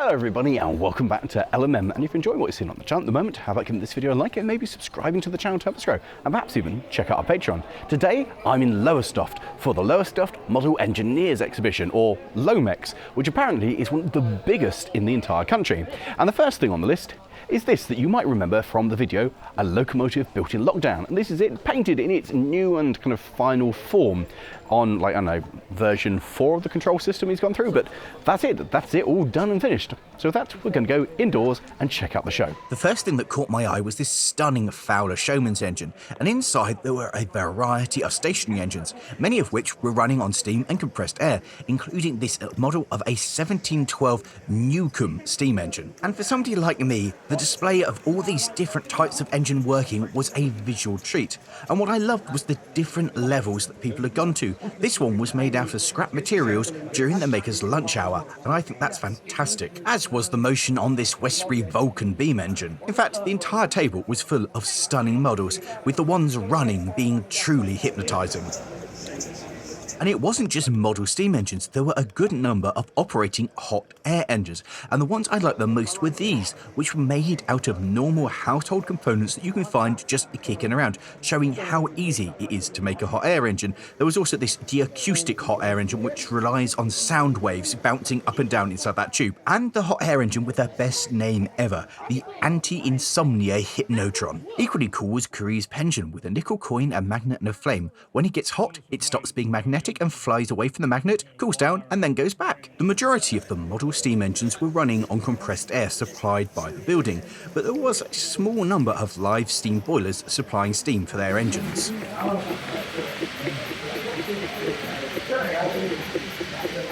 Hello everybody and welcome back to LMM, and if you're enjoying what you're seeing on the channel at the moment, how about giving this video a like and maybe subscribing to the channel to help us grow, and perhaps even check out our Patreon. Today I'm in Lowestoft for the Lowestoft Model Engineers Exhibition, or Lowmex, which apparently is one of the biggest in the entire country. And the first thing on the list is this that you might remember from the video, a locomotive built in lockdown. And this is it, painted in its new and kind of final form on, like, I don't know, version 4 of the control system he's gone through, but that's it, all done and finished. So with that, we're going to go indoors and check out the show. The first thing that caught my eye was this stunning Fowler Showman's engine, and inside there were a variety of stationary engines, many of which were running on steam and compressed air, including this model of a 1712 Newcomb steam engine. And for somebody like me, the display of all these different types of engine working was a visual treat, and what I loved was the different levels that people had gone to. This one was made out of scrap materials during the maker's lunch hour, and I think that's fantastic, as was the motion on this Westbury Vulcan beam engine. In fact, the entire table was full of stunning models, with the ones running being truly hypnotising. And it wasn't just model steam engines, there were a good number of operating hot air engines, and the ones I liked the most were these, which were made out of normal household components that you can find just kicking around, showing how easy it is to make a hot air engine. There was also this deacoustic hot air engine, which relies on sound waves bouncing up and down inside that tube, and the hot air engine with their best name ever, the Anti-Insomnia Hypnotron. Equally cool was Curie's pension, with a nickel coin, a magnet and a flame. When it gets hot, it stops being magnetic and flies away from the magnet, cools down and then goes back. The majority of the model steam engines were running on compressed air supplied by the building, but there was a small number of live steam boilers supplying steam for their engines.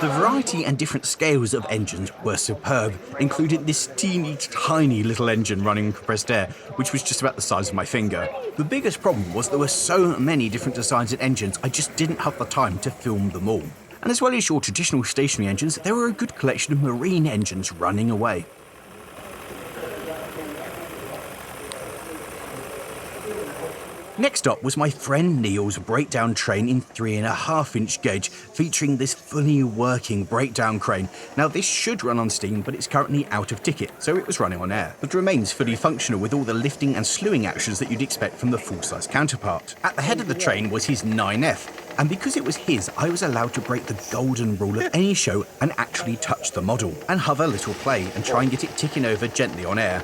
The variety and different scales of engines were superb, including this teeny tiny little engine running on compressed air, which was just about the size of my finger. The biggest problem was there were so many different designs and engines, I just didn't have the time to film them all. And as well as your traditional stationary engines, there were a good collection of marine engines running away. Next up was my friend Neil's breakdown train in 3.5-inch gauge, featuring this fully working breakdown crane. Now this should run on steam, but it's currently out of ticket, so it was running on air, but remains fully functional with all the lifting and slewing actions that you'd expect from the full-size counterpart. At the head of the train was his 9F, and because it was his, I was allowed to break the golden rule of any show and actually touch the model, and have a little play and try and get it ticking over gently on air.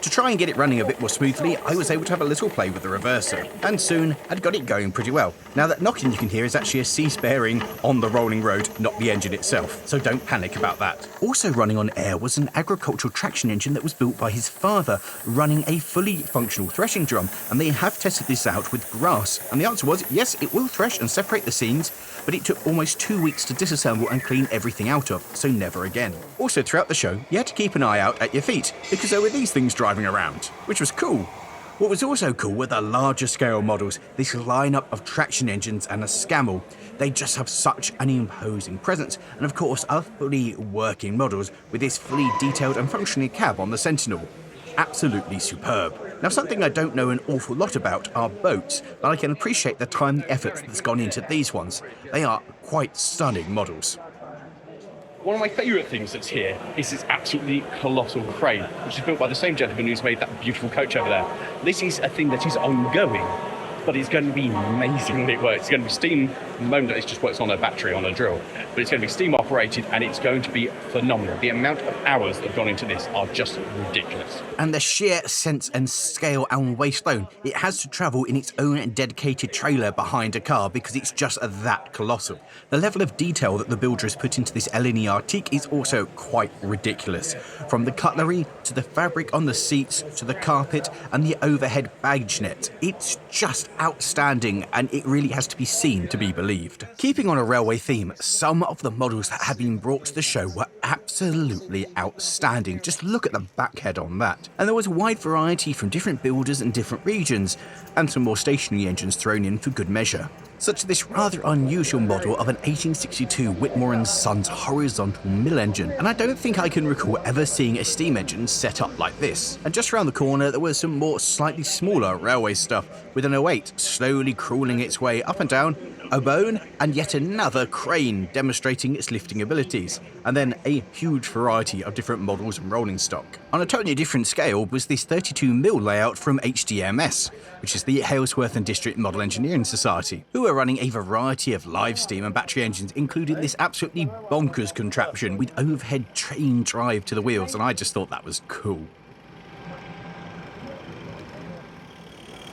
To try and get it running a bit more smoothly, I was able to have a little play with the reverser, and soon I'd got it going pretty well. Now that knocking you can hear is actually a cease bearing on the rolling road, not the engine itself, so don't panic about that. Also running on air was an agricultural traction engine that was built by his father, running a fully functional threshing drum, and they have tested this out with grass, and the answer was yes, it will thresh and separate the seams, but it took almost 2 weeks to disassemble and clean everything out of, so never again. Also throughout the show, you had to keep an eye out at your feet, because there were these things driving around, which was cool. What was also cool were the larger scale models, this lineup of traction engines and a Scammell. They just have such an imposing presence, and of course are fully working models with this fully detailed and functioning cab on the Sentinel. Absolutely superb. Now something I don't know an awful lot about are boats, but I can appreciate the time and effort that's gone into these ones. They are quite stunning models. One of my favourite things that's here is this absolutely colossal crane, which is built by the same gentleman who's made that beautiful coach over there. This is a thing that is ongoing, but it's going to be amazing when it works. It's going to be steam, the moment it just works on a battery, on a drill, but it's going to be steam operated and it's going to be phenomenal. The amount of hours that have gone into this are just ridiculous. And the sheer sense and scale and weight alone, it has to travel in its own dedicated trailer behind a car because it's just that colossal. The level of detail that the builder has put into this LNER teak is also quite ridiculous. From the cutlery to the fabric on the seats to the carpet and the overhead baggage net, it's just outstanding, and it really has to be seen to be believed. Keeping on a railway theme, some of the models that have been brought to the show were absolutely outstanding. Just look at the backhead on that. And there was a wide variety from different builders and different regions, and some more stationary engines thrown in for good measure, such as this rather unusual model of an 1862 Whitmore & Sons horizontal mill engine, and I don't think I can recall ever seeing a steam engine set up like this. And just around the corner there was some more slightly smaller railway stuff, with an 08 slowly crawling its way up and down a bone, and yet another crane demonstrating its lifting abilities, and then a huge variety of different models and rolling stock. On a totally different scale was this 32mm layout from HDMS, which is the Halesworth and District Model Engineering Society, who are running a variety of live steam and battery engines, including this absolutely bonkers contraption with overhead train drive to the wheels, and I just thought that was cool.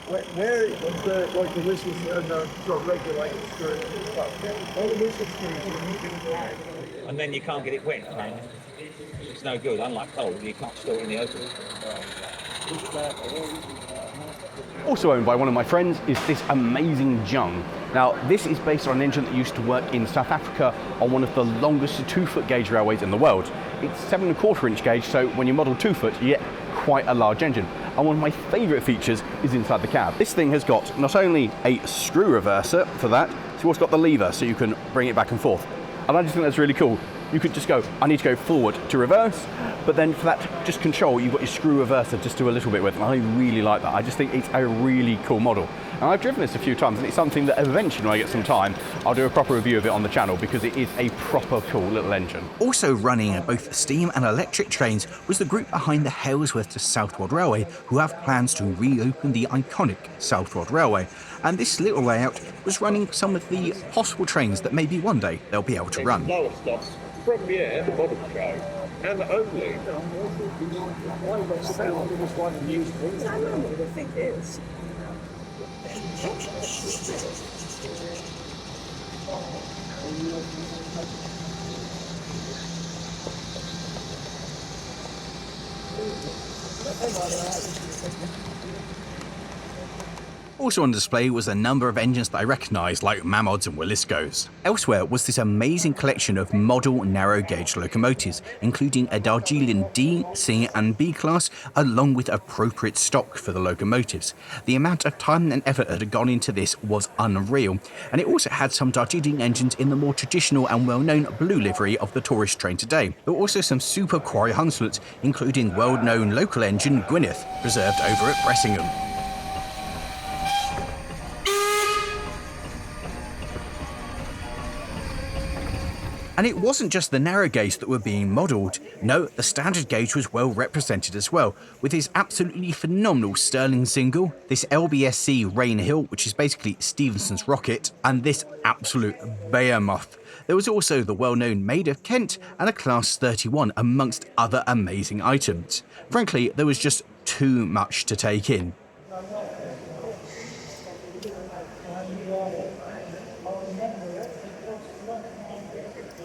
Where is the whistle and the sort of regulated screw? All the whistle screws. And then you can't get it wet, can you? It's no good, unlike coal, you can't store it in the open. Also owned by one of my friends is this amazing Jung. Now, this is based on an engine that used to work in South Africa on one of the longest 2-foot gauge railways in the world. It's 7¼ inch gauge, so when you model 2 foot, you get quite a large engine. And one of my favourite features is inside the cab. This thing has got not only a screw reverser for that, it's also got the lever so you can bring it back and forth. And I just think that's really cool. You could just go, I need to go forward to reverse, but then for that just control, you've got your screw reverser just do a little bit with, and I really like that. I just think it's a really cool model. And I've driven this a few times, and it's something that eventually, when I get some time, I'll do a proper review of it on the channel, because it is a proper cool little engine. Also running both steam and electric trains was the group behind the Halesworth to Southwold Railway, who have plans to reopen the iconic Southwold Railway. And this little layout was running some of the possible trains that maybe one day they'll be able to run. Lowestoft from the model show, and only. I think it is. Also on display was a number of engines that I recognised, like Mammods and Williscos. Elsewhere was this amazing collection of model narrow gauge locomotives, including a Darjeeling D, C and B class, along with appropriate stock for the locomotives. The amount of time and effort that had gone into this was unreal, and it also had some Darjeeling engines in the more traditional and well-known blue livery of the tourist train today. There were also some super quarry Hunslets, including well-known local engine Gwyneth, preserved over at Bressingham. And it wasn't just the narrow gauge that were being modelled. No, the standard gauge was well represented as well, with his absolutely phenomenal Stirling single, this LBSC Rain Hill, which is basically Stephenson's rocket, and this absolute behemoth. There was also the well-known Maid of Kent and a Class 31, amongst other amazing items. Frankly, there was just too much to take in.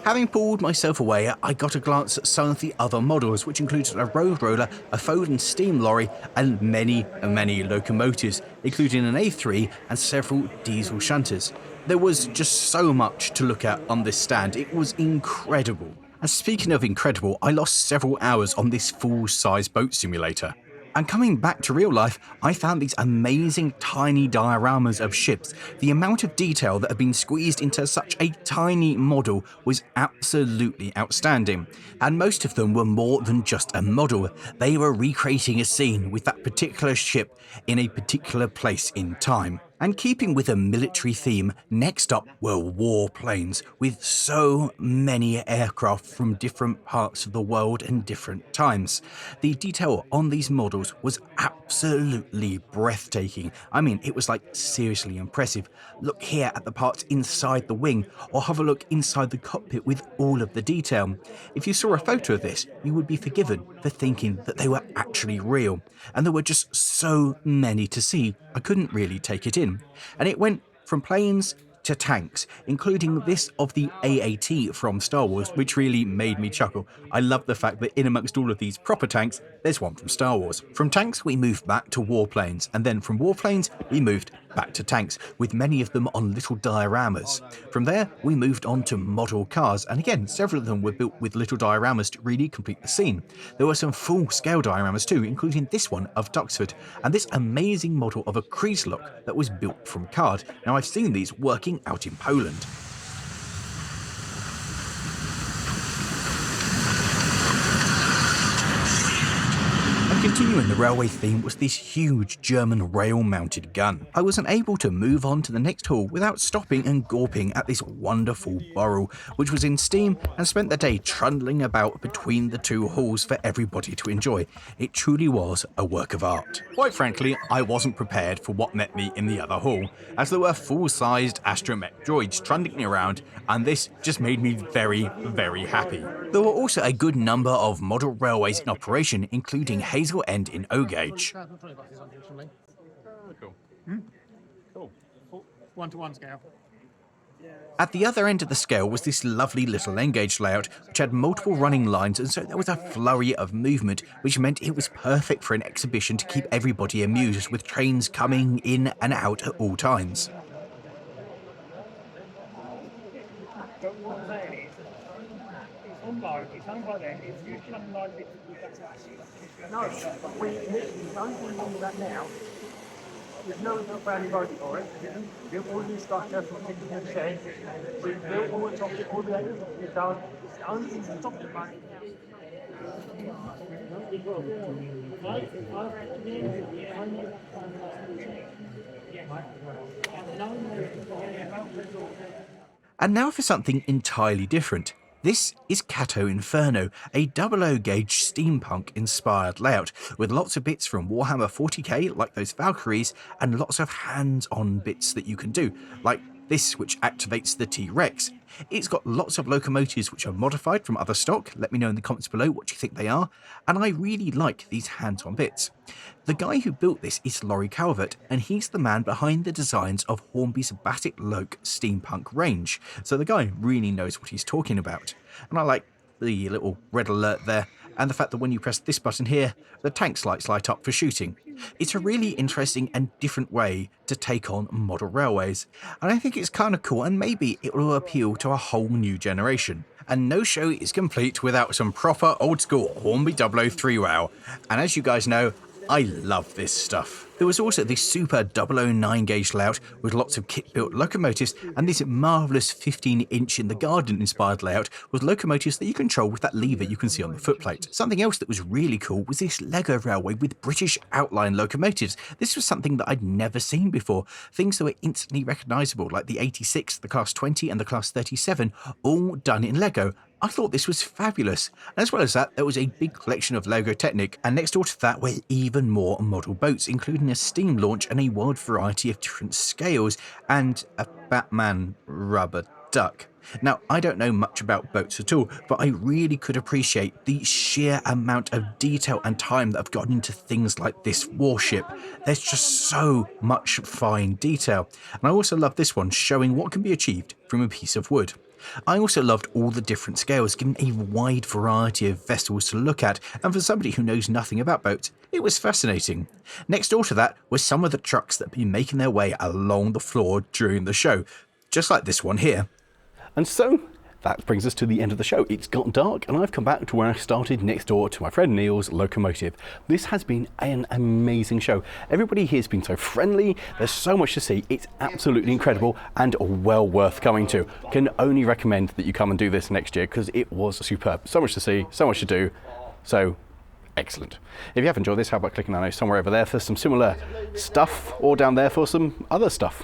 Having pulled myself away, I got a glance at some of the other models, which included a road roller, a Foden steam lorry, and many locomotives, including an A3 and several diesel shunters. There was just so much to look at on this stand. It was incredible. And speaking of incredible, I lost several hours on this full-size boat simulator. And coming back to real life, I found these amazing tiny dioramas of ships. The amount of detail that had been squeezed into such a tiny model was absolutely outstanding. And most of them were more than just a model. They were recreating a scene with that particular ship in a particular place in time. And keeping with a military theme, next up were warplanes, with so many aircraft from different parts of the world and different times. The detail on these models was absolutely breathtaking. I mean, it was like seriously impressive. Look here at the parts inside the wing, or have a look inside the cockpit with all of the detail. If you saw a photo of this, you would be forgiven for thinking that they were actually real. And there were just so many to see, I couldn't really take it in. And it went from planes to tanks, including this of the AAT from Star Wars, which really made me chuckle. I love the fact that in amongst all of these proper tanks, there's one from Star Wars. From tanks, we moved back to warplanes, and then from warplanes, we moved back to tanks, with many of them on little dioramas. From there, we moved on to model cars, and again, several of them were built with little dioramas to really complete the scene. There were some full-scale dioramas too, including this one of Duxford, and this amazing model of a crease lock that was built from card. Now, I've seen these working out in Poland. Continuing the railway theme was this huge German rail-mounted gun. I wasn't able to move on to the next hall without stopping and gawping at this wonderful burrel, which was in steam, and spent the day trundling about between the two halls for everybody to enjoy. It truly was a work of art. Quite frankly, I wasn't prepared for what met me in the other hall, as there were full-sized astromech droids trundling around, and this just made me very, very happy. There were also a good number of model railways in operation, including Hazel End in O-gauge. Cool. 1-to-1 scale. At the other end of the scale was this lovely little N-gauge layout, which had multiple running lines, and so there was a flurry of movement, which meant it was perfect for an exhibition to keep everybody amused, with trains coming in and out at all times. No, we literally don't do that now. There's no brand new road for it. We built all the structure from 60%. We built all the top, all the layers of it done. It's the only thing that's top of money. And now for something entirely different. This is Cato Inferno, a 00 gauge steampunk-inspired layout, with lots of bits from Warhammer 40k, like those Valkyries, and lots of hands-on bits that you can do, like this, which activates the T-Rex. It's got lots of locomotives which are modified from other stock. Let me know in the comments below what you think they are, and I really like these hands-on bits. The guy who built this is Lawrie Calvert, and he's the man behind the designs of Hornby's Batic Loc steampunk range, so the guy really knows what he's talking about. And I like the little red alert there, and the fact that when you press this button here, the tank's lights light up for shooting. It's a really interesting and different way to take on model railways, and I think it's kind of cool, and maybe it will appeal to a whole new generation. And no show is complete without some proper old school Hornby 003 wow, and as you guys know, I love this stuff. There was also this super 009 gauge layout with lots of kit-built locomotives, and this marvellous 15-inch in the garden inspired layout with locomotives that you control with that lever you can see on the footplate. Something else that was really cool was this Lego railway with British outline locomotives. This was something that I'd never seen before. Things that were instantly recognisable, like the 86, the Class 20 and the Class 37, all done in Lego. I thought this was fabulous. And as well as that, there was a big collection of Lego Technic, and next door to that were even more model boats, including a steam launch and a wide variety of different scales, and a Batman rubber duck. Now, I don't know much about boats at all, but I really could appreciate the sheer amount of detail and time that have gone into things like this warship. There's just so much fine detail. And I also love this one, showing what can be achieved from a piece of wood. I also loved all the different scales, giving a wide variety of vessels to look at, and for somebody who knows nothing about boats, it was fascinating. Next door to that were some of the trucks that have been making their way along the floor during the show, just like this one here. And so that brings us to the end of the show. It's got dark and I've come back to where I started, next door to my friend Neil's locomotive. This has been an amazing show. Everybody here has been so friendly. There's so much to see. It's absolutely incredible and well worth coming to. Can only recommend that you come and do this next year because it was superb. So much to see, so much to do. So excellent. If you have enjoyed this, how about clicking, I know, somewhere over there for some similar stuff, or down there for some other stuff.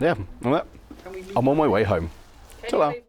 Yeah, well, I'm on my way home. Ta-ra.